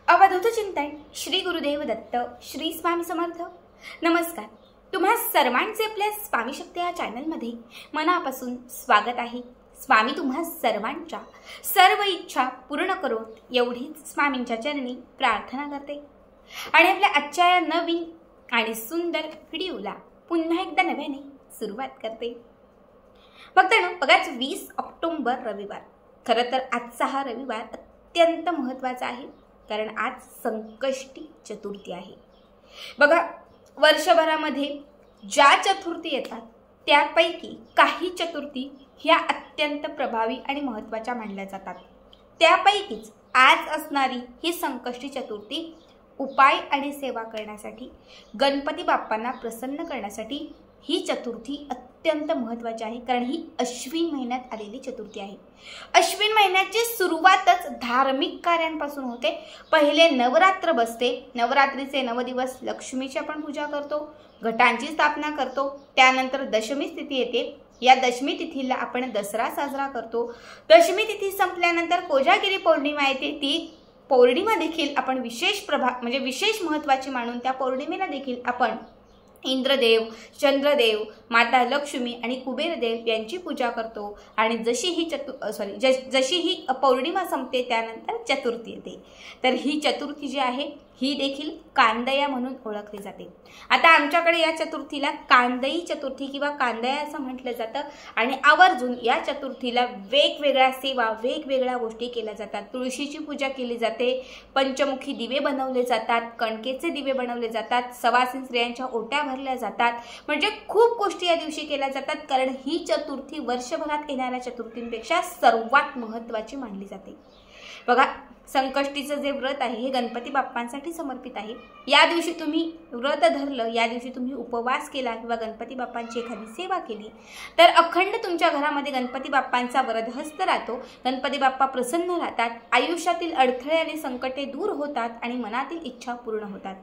अवधूत चिंतन श्री गुरुदेव दत्त श्री स्वामी समर्थ। नमस्कार, तुम्हा सर्वांचे आपल्या स्वामी शक्ती या चॅनलमध्ये मनापासून स्वागत आहे। स्वामी तुम्हा सर्वांच्या सर्व इच्छा पूर्ण करोत एवढीच स्वामींच्या चरणी प्रार्थना करते आणि आपल्या आजच्या या नवीन आणि सुंदर व्हिडिओला पुन्हा एकदा नव्याने सुरुवात करते। भक्तांनो, बघाच 20 ऑक्टोबर रविवार। खरं तर आजचा हा रविवार अत्यंत महत्त्वाचा आहे, कारण आज संकष्टी चतुर्थी आहे। बघा, वर्षभरामध्ये ज्या चतुर्थी येतात त्यापैकी काही चतुर्थी ह्या अत्यंत प्रभावी आणि महत्त्वाच्या मानल्या जातात। त्यापैकीच आज असणारी ही संकष्टी चतुर्थी उपाय आणि सेवा करण्यासाठी, गणपती बाप्पांना प्रसन्न करण्यासाठी ही चतुर्थी अत्यंत महत्त्वाची आहे, कारण ही अश्विन महिन्यात आलेली चतुर्थी आहे। अश्विन महिन्याची सुरुवातच धार्मिक कार्यांपासून होते। पहिले नवरात्र बसते, नवरात्रीचे 9 दिवस लक्ष्मीची आपण पूजा करतो, घटांची स्थापना करतो। त्यानंतर दशमी तिथी येते, या दशमी तिथीला आपण दसरा साजरा करतो। दशमी तिथी संपल्यानंतर कोजागिरी पौर्णिमा येते, ती पौर्णिमा देखील आपण विशेष महत्त्वाची मानून त्या पौर्णिमेला देखील आपण इंद्रदेव, चंद्रदेव, माता लक्ष्मी आणि कुबेरदेव यांची पूजा करतो। आणि जशी ही पौर्णिमा संपते त्यानंतर चतुर्थी येते। तर ही चतुर्थी जी आहे ही देखील कांदया म्हणून ओळखली जाते। आता आमच्याकडे या चतुर्थीला कांदई चतुर्थी किंवा कांदया असं म्हटलं जातं आणि आवर्जून या चतुर्थीला वेगवेगळ्या सेवा, वेगवेगळ्या गोष्टी केल्या जातात। तुळशीची पूजा केली जाते, पंचमुखी दिवे बनवले जातात, कणकेचे दिवे बनवले जातात, सवासिनी स्त्रियांच्या ओट्या भरल्या जातात, म्हणजे खूप गोष्टी या दिवशी केल्या जातात। कारण ही चतुर्थी वर्षभरात येणाऱ्या चतुर्थींपेक्षा सर्वात महत्त्वाची मानली जाते। बघा, संकष्टीचं जे व्रत आहे हे गणपती बाप्पांसाठी समर्पित आहे। या दिवशी तुम्ही व्रत धरलं, या दिवशी तुम्ही उपवास केला किंवा गणपती बाप्पांची एखादी सेवा केली तर अखंड तुमच्या घरामध्ये गणपती बाप्पांचा वरदहस्त राहतो। गणपती बाप्पा प्रसन्न राहतात, आयुष्यातील अडथळे आणि संकटे दूर होतात आणि मनातील इच्छा पूर्ण होतात।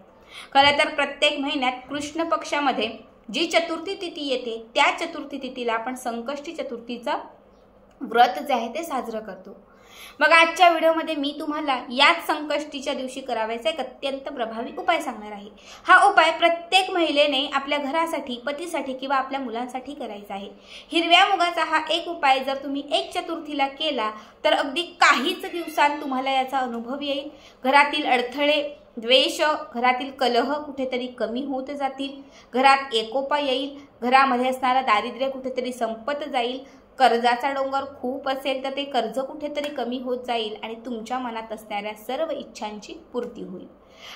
खरं तर प्रत्येक महिन्यात कृष्ण पक्षामध्ये जी चतुर्थी तिथी येते त्या चतुर्थी तिथीला आपण संकष्टी चतुर्थीचं व्रत जे आहे ते साजरं करतो। मग आजच्या व्हिडिओमध्ये मी तुम्हाला याच संकष्टीच्या दिवशी करावायचा एक अत्यंत प्रभावी उपाय सांगणार आहे। हा उपाय प्रत्येक महिलेने आपल्या घरासाठी, पतीसाठी किंवा आपल्या मुलांसाठी करायचा आहे। हिरव्या मुगाचा हा एक उपाय जर तुम्ही एक चतुर्थीला केला तर अगदी काहीच दिवसांत तुम्हाला याचा अनुभव येईल। घरातील अडथळे, द्वेष, घरातील कलह कुठेतरी कमी होत जातील, घरात एकोपा येईल, घरामध्ये असणारा दारिद्र्य कुठेतरी संपत जाईल, कर्जाचा डोंगर खूप असेल तर ते कर्ज कुठेतरी कमी होत जाईल आणि तुमच्या मनात असणाऱ्या सर्व इच्छांची पूर्ती होईल।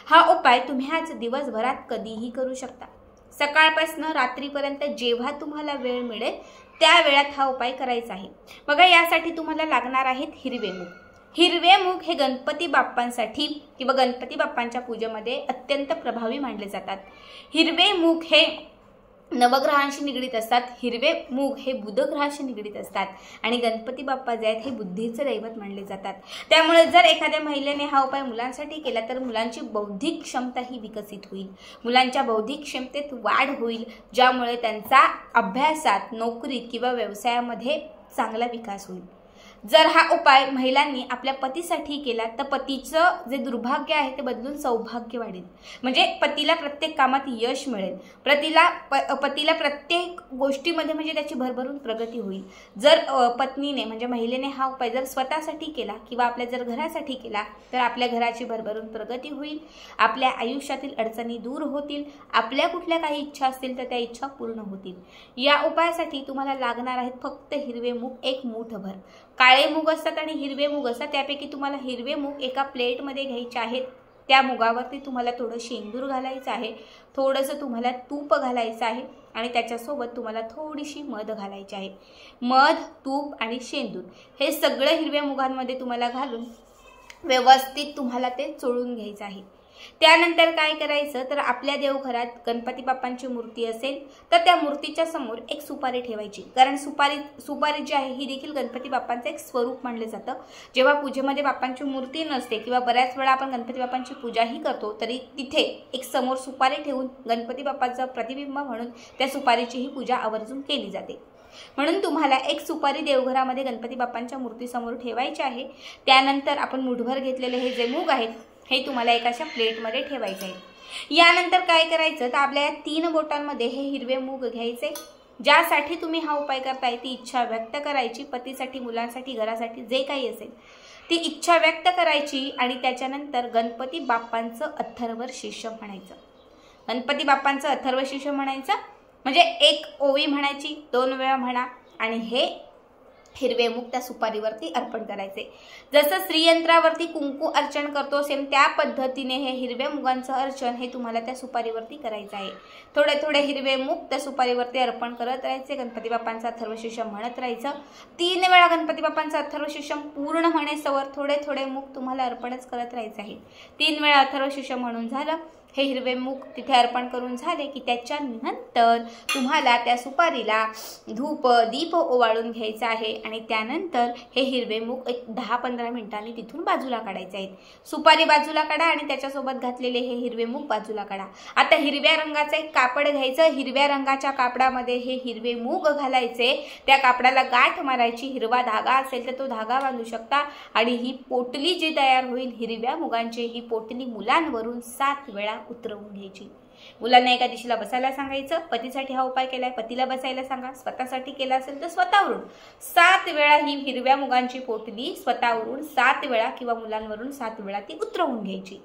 हा उपाय तुम्ही आज दिवसभरात कधीही करू शकता। सकाळपासून रात्रीपर्यंत जेव्हा तुम्हाला वेळ मिळेल त्या वेळात हा उपाय करायचा आहे। बघा, यासाठी तुम्हाला लागणार आहेत हिरवे मूग। हिरवे मूग हे गणपती बाप्पांसाठी किंवा गणपती बाप्पांच्या पूजेमध्ये अत्यंत प्रभावी मानले जातात। हिरवे मूग हे नवग्रहांशी निगडीत असतात, हिरवे मूग हे बुध ग्रहाशी निगडीत असतात आणि गणपती बाप्पा जे आहेत हे बुद्धीचे दैवत मानले जातात। त्यामुळे जर एखाद्या महिलेने हा उपाय मुलांसाठी केला तर मुलांची बौद्धिक क्षमता ही विकसित होईल, मुलांच्या बौद्धिक क्षमतेत वाढ होईल, ज्यामुळे त्यांचा अभ्यासात, नोकरीत किंवा व्यवसायामध्ये चांगला विकास होईल। जर हा उपाय महिलांनी आपल्या पतीसाठी केला तर पतीचं जे दुर्भाग्य आहे ते बदलून सौभाग्य वाढेल, म्हणजे पतीला प्रत्येक कामात यश मिळेल, पतीला प्रत्येक गोष्टीमध्ये म्हणजे त्याची भरभरून प्रगती होईल। जर पत्नीने म्हणजे महिलेने हा उपाय जर स्वतःसाठी केला किंवा आपल्या जर घरासाठी केला तर आपल्या घराची भरभरून प्रगती होईल, आपल्या आयुष्यातील अडचणी दूर होतील, आपल्या कुठल्या काही इच्छा असतील तर त्या इच्छा पूर्ण होतील। या उपायासाठी तुम्हाला लागणार आहेत फक्त हिरवे मूग एक मूठभर। काळे मूग असतात आणि हिरवे मूग असतात, त्यापैकी तुम्हाला हिरवे मूग एका प्लेटमध्ये घ्यायचे आहेत। त्या मुगावरती तुम्हाला थोडं शेंदूर घालायचं आहे, थोडंसं तुम्हाला तूप घालायचं आहे आणि त्याच्यासोबत तुम्हाला थोडीशी मध घालायची आहे। मध, तूप आणि शेंदूर हे सगळं हिरव्या मुगांमध्ये तुम्हाला घालून व्यवस्थित तुम्हाला ते चोळून घ्यायचं आहे। त्यानंतर काय करायचं तर आपल्या देवघरात गणपती बाप्पांची मूर्ती असेल तर त्या मूर्तीच्या समोर एक सुपारी ठेवायची, कारण सुपारी जी आहे ही देखील गणपती बाप्पांचं एक स्वरूप मानलं जातं। जेव्हा पूजेमध्ये बाप्पांची मूर्ती नसते किंवा बऱ्याच वेळा आपण गणपती बाप्पांची पूजाही करतो तरी तिथे एक समोर सुपारी ठेवून गणपती बाप्पाचं प्रतिबिंब म्हणून त्या सुपारीचीही पूजा आवर्जून केली जाते। म्हणून तुम्हाला एक सुपारी देवघरामध्ये गणपती बाप्पांच्या मूर्तीसमोर ठेवायची आहे। त्यानंतर आपण मुठभर घेतलेले हे जे मूग आहेत हे तुम्हाला एका अशा प्लेटमध्ये ठेवायचं आहे। यानंतर काय करायचं तर आपल्या या 3 बोटांमध्ये हे हिरवे मूग घ्यायचे। ज्यासाठी तुम्ही हा उपाय करताय ती इच्छा व्यक्त करायची, पतीसाठी, मुलांसाठी, घरासाठी जे काही असेल ती इच्छा व्यक्त करायची आणि त्याच्यानंतर गणपती बाप्पांचं अथर्व शीर्ष म्हणायचं। गणपती बाप्पांचं अथर्व शीर्ष म्हणायचं म्हणजे एक ओवी म्हणायची, 2 वेळा म्हणा आणि हे हिरवे मूग त्या सुपारीवरती अर्पण करायचे। जसं श्रीयंत्रावरती कुंकू अर्चन करतो सेम त्या पद्धतीने हे हिरव्या मुगांचं अर्चन हे तुम्हाला त्या सुपारीवरती करायचं आहे। थोडे थोडे हिरवे मूग त्या सुपारीवरती अर्पण करत राहायचे, गणपती बाप्पांचं अथर्वशीर्षम म्हणत राहायचं। 3 वेळा गणपती बाप्पांचं अथर्वशीर्षम पूर्ण होण्यासवर थोडे थोडे मूग तुम्हाला अर्पणच करत राहायचं आहे। 3 वेळा अथर्वशीर्षम म्हणून झालं, हे हिरवे मूग तिथे अर्पण करून झाले की त्याच्यानंतर तुम्हाला त्या सुपारीला धूप दीप ओवाळून घ्यायचा आहे आणि त्यानंतर हे हिरवे मूग एक 10-15 मिनिटांनी तिथून बाजूला काढायचे आहेत। सुपारी बाजूला काढा आणि त्याच्यासोबत घातलेले हे हिरवे मूग बाजूला काढा। आता हिरव्या रंगाचं एक कापड घ्यायचं, हिरव्या रंगाच्या कापडामध्ये हे हिरवे मूग घालायचे, त्या कापडाला गाठ मारायची, हिरवा धागा असेल तर तो धागा बांधू शकता आणि ही पोटली जी तयार होईल हिरव्या मुगांची ही पोटली मुलांवरून 7 वेळा उतरवून घ्यायची। मुलांना एका दिशेला बसायला सांगायचं, पतीसाठी हा उपाय केलाय पतीला बसायला सांगा, स्वतःसाठी केला असेल तर स्वतःवरून 7 वेळा ही हिरव्या मुगांची पोटली स्वतःवरून 7 वेळा किंवा मुलांवरून 7 वेळा ती उतरवून घ्यायची।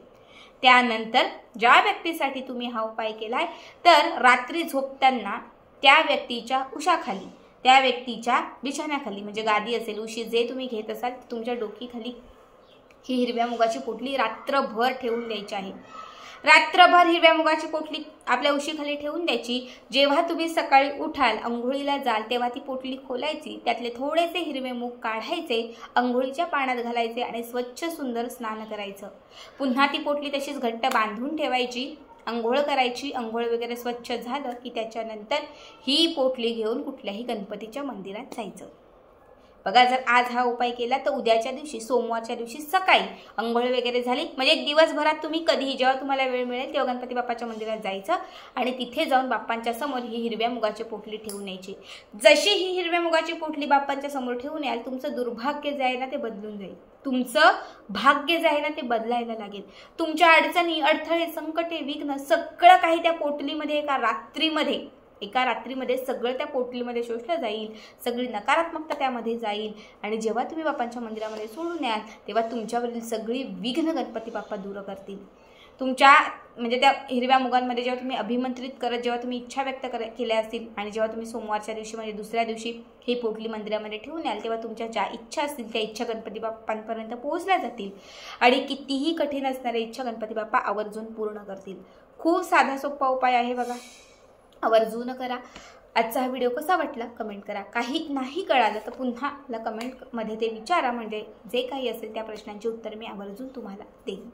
त्यानंतर ज्या व्यक्तीसाठी तुम्ही हा उपाय केलाय तर रात्री झोपताना त्या व्यक्तीच्या उशाखाली, त्या व्यक्तीच्या बिछाण्याखाली म्हणजे गादी असेल उशी जे तुम्ही घेत असाल तुमच्या डोकीखाली ही हिरव्या मुगाची पोटली रात्रभर ठेवून द्यायची आहे। रात्रभर हिरव्या मुगाची पोटली आपल्या उशीखाली ठेवून द्यायची। जेव्हा तुम्ही सकाळी उठाल अंघोळीला जाल तेव्हा ती पोटली खोलायची, त्यातले थोडेसे हिरवे मूग काढायचे, अंघोळीच्या पाण्यात घालायचे आणि स्वच्छ सुंदर स्नान करायचं। पुन्हा ती पोटली तशीच घट्ट बांधून ठेवायची, अंघोळ करायची। अंघोळ वगैरे स्वच्छ झालं की त्याच्यानंतर ही पोटली घेऊन कुठल्याही गणपतीच्या मंदिरात जायचं। बघा जर आज हा उपाय केला तर उद्याच्या दिवशी सोमवारच्या दिवशी सकाळी अंघोळ वगैरे झाली म्हणजे दिवसभरात तुम्ही कधीही जेव्हा तुम्हाला वेळ मिळेल तेव्हा गणपती बाप्पाच्या मंदिरात जायचं आणि तिथे जाऊन बाप्पांच्या समोर ही हिरव्या मुगाची पोटली ठेवून यायची। जशी ही हिरव्या मुगाची पोटली बाप्पांच्या समोर ठेवून याल तुमचं दुर्भाग्य जे आहे ना ते बदलून जाईल, तुमचं भाग्य जे आहे ना ते बदलायला लागेल। तुमच्या अडचणी, अडथळे, संकटे, विघ्न सगळं काही त्या पोटलीमध्ये एका रात्रीमध्ये सगळं त्या पोटलीमध्ये शोषलं जाईल, सगळी नकारात्मकता त्यामध्ये जाईल आणि जेव्हा तुम्ही बाप्पांच्या मंदिरामध्ये सोडून याल तेव्हा तुमच्यावरील सगळी विघ्न गणपती बाप्पा दूर करतील। तुमच्या म्हणजे त्या हिरव्या मुगांमध्ये जेव्हा तुम्ही अभिमंत्रित करत जेव्हा तुम्ही इच्छा व्यक्त केल्या असतील आणि जेव्हा तुम्ही सोमवारच्या दिवशी म्हणजे दुसऱ्या दिवशी ही पोटली मंदिरामध्ये ठेवून याल तेव्हा तुमच्या ज्या इच्छा असतील त्या इच्छा गणपती बाप्पांपर्यंत पोहोचल्या जातील आणि कितीही कठीण असणाऱ्या इच्छा गणपती बाप्पा आवर्जून पूर्ण करतील। खूप साधा सोपा उपाय आहे बघा, आवर्जून करा। आजचा हा व्हिडिओ कसा वाटला कमेंट करा। काही नाही कळालं तर पुन्हा मला कमेंटमध्ये ते विचारा, म्हणजे जे काही असेल त्या प्रश्नांची उत्तर मी आवर्जून तुम्हाला देईन।